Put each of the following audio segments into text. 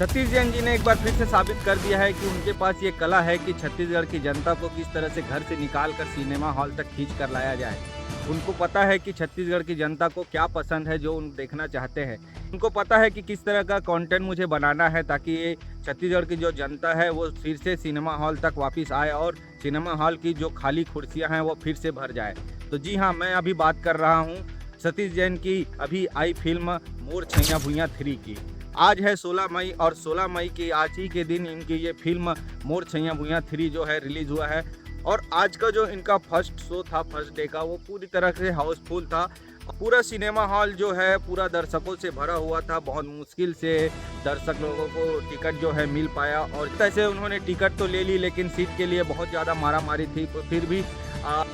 सतीश जैन जी ने एक बार फिर से साबित कर दिया है कि उनके पास ये कला है कि छत्तीसगढ़ की जनता को किस तरह से घर से निकाल कर सिनेमा हॉल तक खींच कर लाया जाए। उनको पता है कि छत्तीसगढ़ की जनता को क्या पसंद है, जो उन देखना चाहते हैं। उनको पता है कि किस तरह का कंटेंट मुझे बनाना है ताकि ये छत्तीसगढ़ की जो जनता है वो फिर से सिनेमा हॉल तक वापस आए और सिनेमा हॉल की जो खाली कुर्सियाँ हैं वो फिर से भर जाए। तो जी हाँ, मैं अभी बात कर रहा हूँ सतीश जैन की अभी आई फिल्म मोर छैया भुइयां 3 की। आज है 16 मई और 16 मई के आज ही के दिन इनकी ये फिल्म मोर छैया भुइयां 3 जो है रिलीज हुआ है। और आज का जो इनका फर्स्ट शो था, फर्स्ट डे का, वो पूरी तरह से हाउसफुल था। पूरा सिनेमा हॉल जो है पूरा दर्शकों से भरा हुआ था। बहुत मुश्किल से दर्शक लोगों को टिकट जो है मिल पाया और जैसे उन्होंने टिकट तो ले ली लेकिन सीट के लिए बहुत ज़्यादा मारामारी थी। फिर भी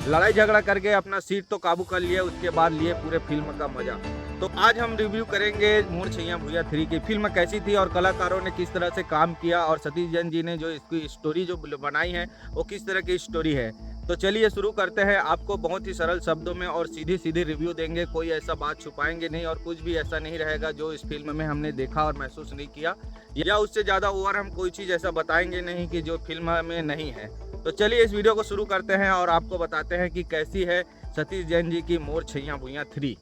लड़ाई झगड़ा करके अपना सीट तो काबू कर लिया, उसके बाद लिए पूरे फिल्म का मजा। तो आज हम रिव्यू करेंगे मोर छैया भुइयां 3 की। फिल्म कैसी थी और कलाकारों ने किस तरह से काम किया और सतीश जैन जी ने जो इसकी स्टोरी जो बनाई है वो किस तरह की स्टोरी है। तो चलिए शुरू करते हैं। आपको बहुत ही सरल शब्दों में और सीधी सीधी रिव्यू देंगे, कोई ऐसा बात छुपाएंगे नहीं और कुछ भी ऐसा नहीं रहेगा जो इस फिल्म में हमने देखा और महसूस नहीं किया, या उससे ज़्यादा ओवर हम कोई चीज़ ऐसा बताएंगे नहीं कि जो फिल्म में नहीं है। तो चलिए इस वीडियो को शुरू करते हैं और आपको बताते हैं कि कैसी है सतीश जैन जी की मोर छैया भुइयां 3।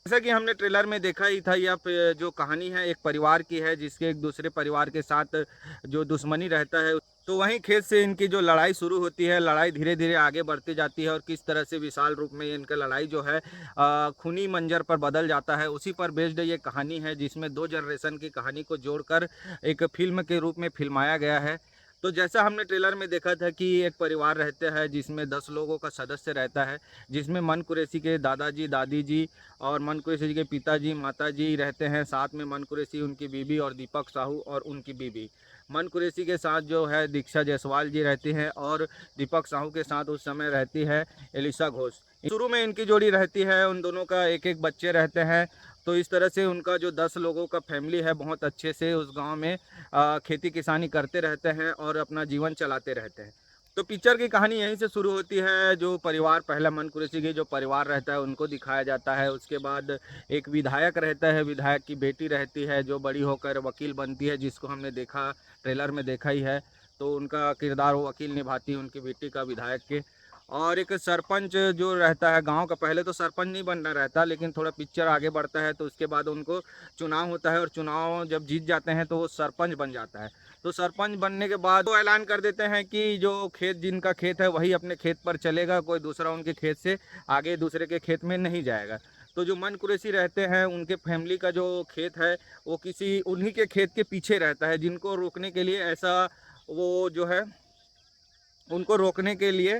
जैसा कि हमने ट्रेलर में देखा ही था, यह जो कहानी है एक परिवार की है जिसके एक दूसरे परिवार के साथ जो दुश्मनी रहता है। तो वहीं खेत से इनकी जो लड़ाई शुरू होती है, लड़ाई धीरे धीरे आगे बढ़ती जाती है और किस तरह से विशाल रूप में इनका लड़ाई जो है खूनी मंजर पर बदल जाता है, उसी पर बेस्ड ये कहानी है जिसमें 2 जनरेशन की कहानी को जोड़कर एक फिल्म के रूप में फिल्माया गया है। तो जैसा हमने ट्रेलर में देखा था कि एक परिवार रहता है जिसमें 10 लोगों का सदस्य रहता है, जिसमें मन कुरैशी के दादाजी, दादी जी और मन कुरैशी के पिताजी, माताजी रहते हैं। साथ में मन कुरैशी, उनकी बीबी और दीपक साहू और उनकी बीबी। मन कुरैशी के साथ जो है दीक्षा जायसवाल जी रहती हैं और दीपक साहू के साथ उस समय रहती है एलिसा घोष। शुरू में इनकी जोड़ी रहती है, उन दोनों का एक एक बच्चे रहते हैं। तो इस तरह से उनका जो 10 लोगों का फैमिली है बहुत अच्छे से उस गांव में खेती किसानी करते रहते हैं और अपना जीवन चलाते रहते हैं। तो पिक्चर की कहानी यहीं से शुरू होती है। जो परिवार पहला मन कुरैशी की जो परिवार रहता है उनको दिखाया जाता है। उसके बाद एक विधायक रहता है, विधायक की बेटी रहती है जो बड़ी होकर वकील बनती है, जिसको हमने देखा ट्रेलर में देखा ही है। तो उनका किरदार वो वकील निभाती है उनकी बेटी का, विधायक के। और एक सरपंच जो रहता है गांव का, पहले तो सरपंच नहीं बनना रहता लेकिन थोड़ा पिक्चर आगे बढ़ता है तो उसके बाद उनको चुनाव होता है और चुनाव जब जीत जाते हैं तो वो सरपंच बन जाता है। तो सरपंच बनने के बाद वो ऐलान कर देते हैं कि जो खेत, जिनका खेत है वही अपने खेत पर चलेगा, कोई दूसरा उनके खेत से आगे दूसरे के खेत में नहीं जाएगा। तो जो मन कुरैशी रहते हैं उनके फैमिली का जो खेत है वो किसी उन्हीं के खेत के पीछे रहता है, जिनको रोकने के लिए ऐसा वो जो है उनको रोकने के लिए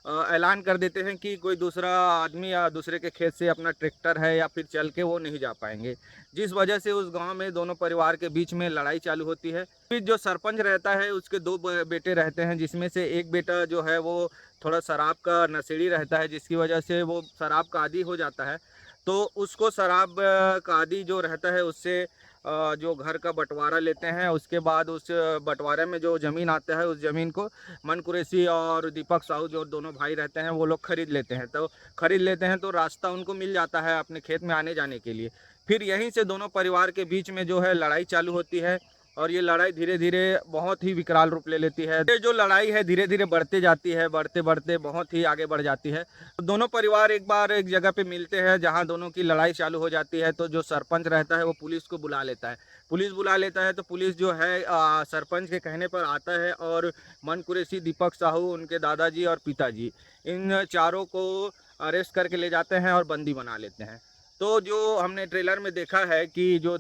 ऐलान कर देते हैं कि कोई दूसरा आदमी या दूसरे के खेत से अपना ट्रैक्टर है या फिर चल के वो नहीं जा पाएंगे। जिस वजह से उस गांव में दोनों परिवार के बीच में लड़ाई चालू होती है। फिर जो सरपंच रहता है उसके 2 बेटे रहते हैं, जिसमें से एक बेटा जो है वो थोड़ा शराब का नशेड़ी रहता है, जिसकी वजह से वो शराब का आदी हो जाता है। तो उसको शराब का आदी जो रहता है उससे जो घर का बंटवारा लेते हैं। उसके बाद उस बंटवारे में जो ज़मीन आता है उस ज़मीन को मन कुरैशी और दीपक साहू जो दोनों भाई रहते हैं वो लोग खरीद लेते हैं। तो खरीद लेते हैं तो रास्ता उनको मिल जाता है अपने खेत में आने जाने के लिए। फिर यहीं से दोनों परिवार के बीच में जो है लड़ाई चालू होती है और ये लड़ाई धीरे धीरे बहुत ही विकराल रूप ले लेती है। ये जो लड़ाई है धीरे धीरे बढ़ते जाती है, बढ़ते बढ़ते बहुत ही आगे बढ़ जाती है। तो दोनों परिवार एक बार एक जगह पे मिलते हैं जहां दोनों की लड़ाई चालू हो जाती है। तो जो सरपंच रहता है वो पुलिस को बुला लेता है। पुलिस बुला लेता है तो पुलिस जो है सरपंच के कहने पर आता है और मन कुरैशी, दीपक साहू, उनके दादाजी और पिताजी, इन चारों को अरेस्ट करके ले जाते हैं और बंदी बना लेते हैं। तो जो हमने ट्रेलर में देखा है कि जो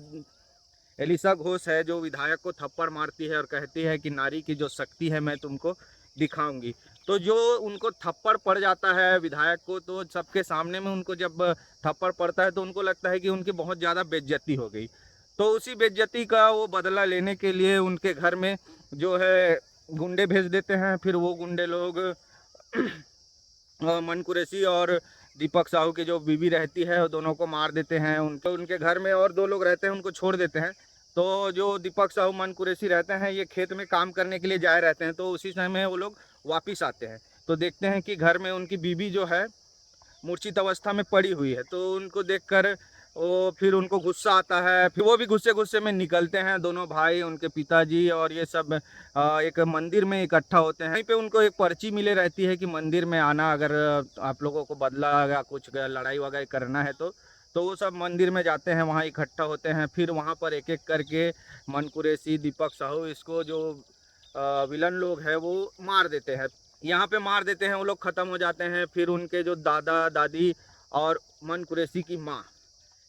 एलिसा घोष है जो विधायक को थप्पड़ मारती है और कहती है कि नारी की जो शक्ति है मैं तुमको दिखाऊंगी। तो जो उनको थप्पड़ पड़ जाता है विधायक को, तो सबके सामने में उनको जब थप्पड़ पड़ता है तो उनको लगता है कि उनकी बहुत ज़्यादा बेइज्जती हो गई। तो उसी बेइज्जती का वो बदला लेने के लिए उनके घर में जो है गुंडे भेज देते हैं। फिर वो गुंडे लोग मन कुरैशी और दीपक साहू की जो बीवी रहती है वो दोनों को मार देते हैं। उनके घर में और 2 लोग रहते हैं उनको छोड़ देते हैं। तो जो दीपक साहू, मन कुरैशी रहते हैं ये खेत में काम करने के लिए जाए रहते हैं। तो उसी समय वो लोग वापिस आते हैं तो देखते हैं कि घर में उनकी बीवी जो है मूर्छित अवस्था में पड़ी हुई है। तो उनको देखकर वो फिर उनको गुस्सा आता है, फिर वो भी गुस्से-गुस्से में निकलते हैं दोनों भाई, उनके पिताजी और ये सब एक मंदिर में इकट्ठा होते हैं। वहीं पे उनको एक पर्ची मिले रहती है कि मंदिर में आना अगर आप लोगों को बदला या कुछ लड़ाई वगैरह करना है तो वो सब मंदिर में जाते हैं, वहाँ इकट्ठा होते हैं। फिर वहाँ पर एक-एक करके मन कुरैशी, दीपक साहू इसको जो विलन लोग हैं वो मार देते हैं। यहाँ पे मार देते हैं, वो लोग ख़त्म हो जाते हैं। फिर उनके जो दादा-दादी और मन कुरैशी की माँ,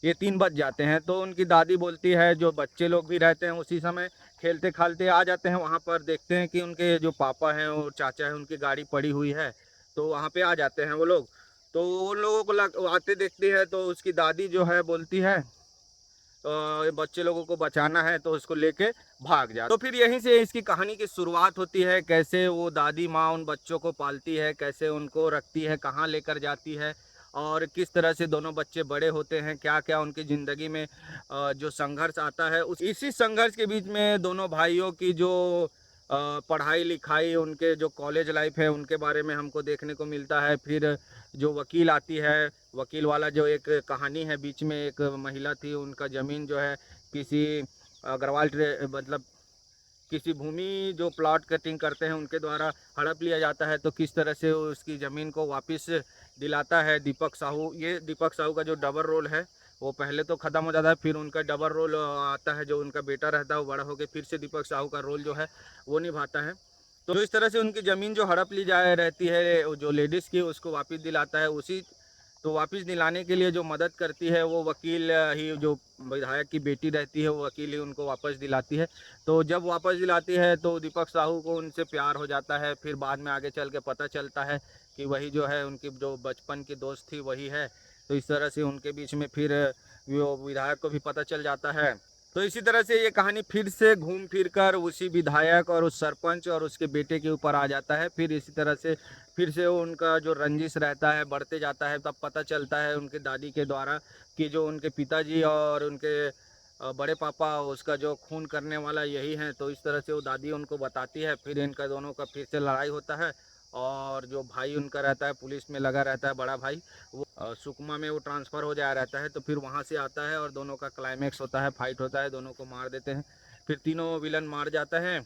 ये 3 बज जाते हैं, तो उनकी दादी बोलती है, जो बच्चे लोग भी रहते हैं उसी समय खेलते-खालते आ जाते हैं वहाँ पर, देखते हैं कि उनके जो पापा हैं और चाचा हैं उनकी गाड़ी पड़ी हुई है, तो वहाँ पे आ जाते हैं वो लोग। तो उन लोगों को आते देखती है तो उसकी दादी जो है बोलती है ये बच्चे लोगों को बचाना है तो उसको लेके भाग जा। तो फिर यहीं से इसकी कहानी की शुरुआत होती है, कैसे वो दादी माँ उन बच्चों को पालती है, कैसे उनको रखती है, कहाँ लेकर जाती है और किस तरह से दोनों बच्चे बड़े होते हैं, क्या-क्या उनकी ज़िंदगी में जो संघर्ष आता है, उस इसी संघर्ष के बीच में दोनों भाइयों की जो पढ़ाई-लिखाई, उनके जो कॉलेज लाइफ़ है, उनके बारे में हमको देखने को मिलता है। फिर जो वकील आती है, वकील वाला जो एक कहानी है, बीच में एक महिला थी, उनका ज़मीन जो है किसी अग्रवाल मतलब किसी भूमि जो प्लॉट कटिंग करते हैं उनके द्वारा हड़प लिया जाता है, तो किस तरह से वो उसकी ज़मीन को वापस दिलाता है दीपक साहू। ये दीपक साहू का जो डबल रोल है वो पहले तो ख़त्म हो जाता है, फिर उनका डबल रोल आता है, जो उनका बेटा रहता है वो बड़ा होकर फिर से दीपक साहू का रोल जो है वो निभाता है। तो इस तरह से उनकी ज़मीन जो हड़प ली जा रहती है, वो जो लेडीज़ की उसको वापस दिलाता है। उसी तो वापस दिलाने के लिए जो मदद करती है वो वकील ही, जो विधायक की बेटी रहती है वो वकील ही उनको वापस दिलाती है। तो जब वापस दिलाती है तो दीपक साहू को उनसे प्यार हो जाता है। फिर बाद में आगे चल के पता चलता है कि वही जो है उनकी जो बचपन की दोस्त थी वही है। तो इस तरह से उनके बीच में फिर वो विधायक को भी पता चल जाता है। तो इसी तरह से ये कहानी फिर से घूम फिर कर उसी विधायक और उस सरपंच और उसके बेटे के ऊपर आ जाता है। फिर इसी तरह से फिर से उनका जो रंजिश रहता है बढ़ते जाता है, तब पता चलता है उनके दादी के द्वारा कि जो उनके पिताजी और उनके बड़े पापा उसका जो खून करने वाला यही हैं। तो इस तरह से वो दादी उनको बताती है, फिर इनका दोनों का फिर से लड़ाई होता है। और जो भाई उनका रहता है पुलिस में लगा रहता है, बड़ा भाई, वो सुकमा में वो ट्रांसफ़र हो जाया रहता है। तो फिर वहाँ से आता है और दोनों का क्लाइमेक्स होता है, फाइट होता है, दोनों को मार देते हैं। फिर तीनों विलन मार जाता है,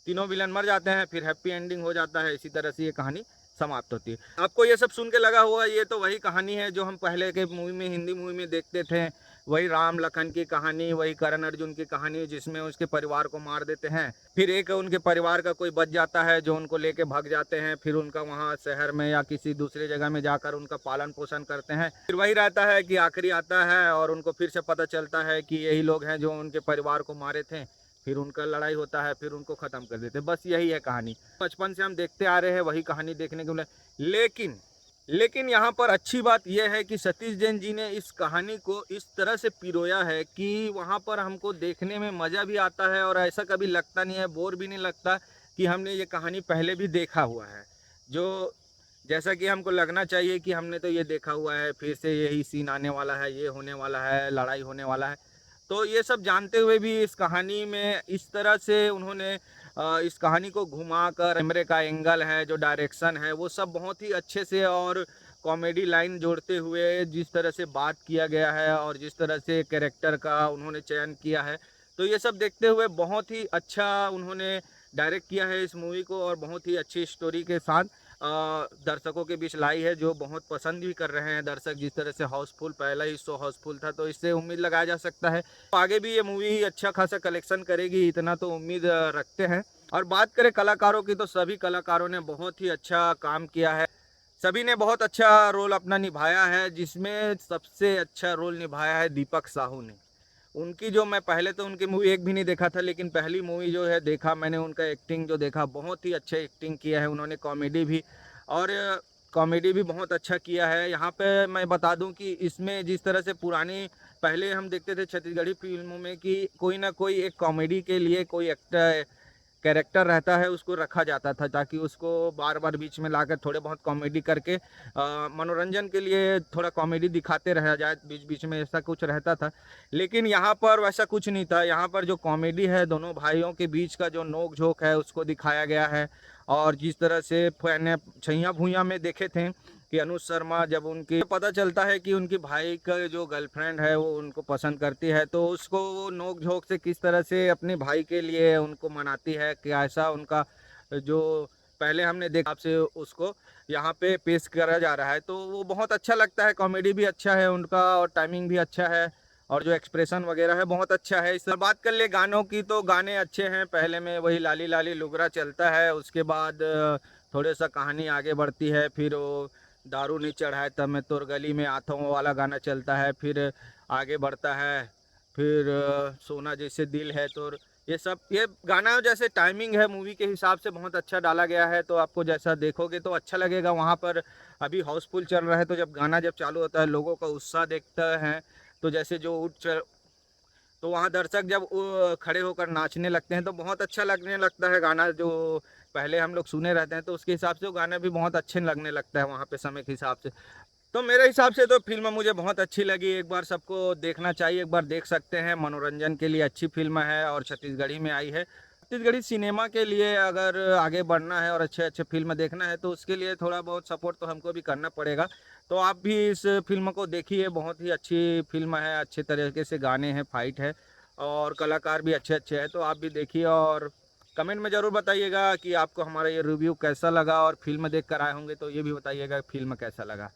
तीनों विलन मर जाते हैं, फिर हैप्पी एंडिंग हो जाता है। इसी तरह से ये कहानी समाप्त होती है। आपको ये सब सुन के लगा हुआ ये तो वही कहानी है जो हम पहले के मूवी में, हिंदी मूवी में देखते थे। वही राम लखन की कहानी, वही करण अर्जुन की कहानी, जिसमें उसके परिवार को मार देते हैं। फिर एक उनके परिवार का कोई बच जाता है जो उनको लेके भाग जाते हैं, फिर उनका वहाँ शहर में या किसी दूसरी जगह में जाकर उनका पालन पोषण करते हैं। फिर वही रहता है कि आखिरी आता है और उनको फिर से पता चलता है कि यही लोग हैं जो उनके परिवार को मारे थे। फिर उनका लड़ाई होता है, फिर उनको ख़त्म कर देते हैं। बस यही है कहानी। बचपन से हम देखते आ रहे हैं, वही कहानी देखने को मिला। लेकिन लेकिन यहाँ पर अच्छी बात यह है कि सतीश जैन जी ने इस कहानी को इस तरह से पिरोया है कि वहाँ पर हमको देखने में मज़ा भी आता है और ऐसा कभी लगता नहीं है, बोर भी नहीं लगता कि हमने ये कहानी पहले भी देखा हुआ है। जो जैसा कि हमको लगना चाहिए कि हमने तो ये देखा हुआ है, फिर से यही सीन आने वाला है, ये होने वाला है, लड़ाई होने वाला है। तो ये सब जानते हुए भी इस कहानी में इस तरह से उन्होंने इस कहानी को घुमाकर, कैमरे का एंगल है, जो डायरेक्शन है, वो सब बहुत ही अच्छे से और कॉमेडी लाइन जोड़ते हुए जिस तरह से बात किया गया है और जिस तरह से कैरेक्टर का उन्होंने चयन किया है, तो ये सब देखते हुए बहुत ही अच्छा उन्होंने डायरेक्ट किया है इस मूवी को और बहुत ही अच्छी स्टोरी के साथ दर्शकों के बीच लाई है, जो बहुत पसंद भी कर रहे हैं दर्शक। जिस तरह से हाउसफुल, पहला ही शो हाउसफुल था, तो इससे उम्मीद लगाया जा सकता है तो आगे भी ये मूवी अच्छा खासा कलेक्शन करेगी, इतना तो उम्मीद रखते हैं। और बात करें कलाकारों की, तो सभी कलाकारों ने बहुत ही अच्छा काम किया है, सभी ने बहुत अच्छा रोल अपना निभाया है, जिसमें सबसे अच्छा रोल निभाया है दीपक साहू ने। उनकी जो, मैं पहले तो उनकी मूवी एक भी नहीं देखा था, लेकिन पहली मूवी जो है देखा मैंने, उनका एक्टिंग जो देखा, बहुत ही अच्छे एक्टिंग किया है उन्होंने, कॉमेडी भी, और कॉमेडी भी बहुत अच्छा किया है। यहाँ पे मैं बता दूं कि इसमें जिस तरह से पुरानी, पहले हम देखते थे छत्तीसगढ़ी फिल्मों में कि कोई ना कोई एक कॉमेडी के लिए कोई एक्टर कैरेक्टर रहता है, उसको रखा जाता था ताकि उसको बार बार बीच में लाकर थोड़े बहुत कॉमेडी करके मनोरंजन के लिए थोड़ा कॉमेडी दिखाते रहा जाए बीच बीच में, ऐसा कुछ रहता था। लेकिन यहाँ पर वैसा कुछ नहीं था। यहाँ पर जो कॉमेडी है, दोनों भाइयों के बीच का जो नोक झोंक है उसको दिखाया गया है। और जिस तरह से छैया भूइयाँ में देखे थे कि अनुज शर्मा जब उनकी पता चलता है कि उनकी भाई का जो गर्लफ्रेंड है वो उनको पसंद करती है, तो उसको वो नोक-झोंक से किस तरह से अपने भाई के लिए उनको मनाती है, कि ऐसा उनका जो पहले हमने देखा आपसे उसको यहाँ पे पेश करा जा रहा है, तो वो बहुत अच्छा लगता है। कॉमेडी भी अच्छा है उनका और टाइमिंग भी अच्छा है और जो एक्सप्रेशन वगैरह है बहुत अच्छा है। इस बात कर ले गानों की, तो गाने अच्छे हैं। पहले में वही लाली लाली लुगरा चलता है, उसके बाद थोड़े सा कहानी आगे बढ़ती है, फिर वो दारू नहीं चढ़ाए तब मैं तोर गली में आता हूँ वाला गाना चलता है, फिर आगे बढ़ता है, फिर सोना जैसे दिल है तो ये सब, ये गाना जैसे टाइमिंग है मूवी के हिसाब से बहुत अच्छा डाला गया है, तो आपको जैसा देखोगे तो अच्छा लगेगा। वहाँ पर अभी हाउसफुल चल रहा है, तो जब गाना जब चालू होता है लोगों का उत्साह देखते हैं, तो जैसे जो तो वहाँ दर्शक जब खड़े होकर नाचने लगते हैं तो बहुत अच्छा लगने लगता है गाना। जो पहले हम लोग सुने रहते हैं तो उसके हिसाब से वो गाना भी बहुत अच्छे लगने लगता है वहाँ पे समय के हिसाब से। तो मेरे हिसाब से तो फ़िल्म मुझे बहुत अच्छी लगी, एक बार सबको देखना चाहिए, एक बार देख सकते हैं, मनोरंजन के लिए अच्छी फ़िल्म है और छत्तीसगढ़ी में आई है। छत्तीसगढ़ी सिनेमा के लिए अगर आगे बढ़ना है और अच्छे-अच्छे फ़िल्म देखना है, तो उसके लिए थोड़ा बहुत सपोर्ट तो हमको भी करना पड़ेगा। तो आप भी इस फ़िल्म को देखिए, बहुत ही अच्छी फ़िल्म है, अच्छे तरीके से गाने हैं, फ़ाइट है और कलाकार भी अच्छे-अच्छे हैं, तो आप भी देखिए और कमेंट में ज़रूर बताइएगा कि आपको हमारा ये रिव्यू कैसा लगा और फ़िल्म देख कर आए होंगे तो ये भी बताइएगा फ़िल्म कैसा लगा।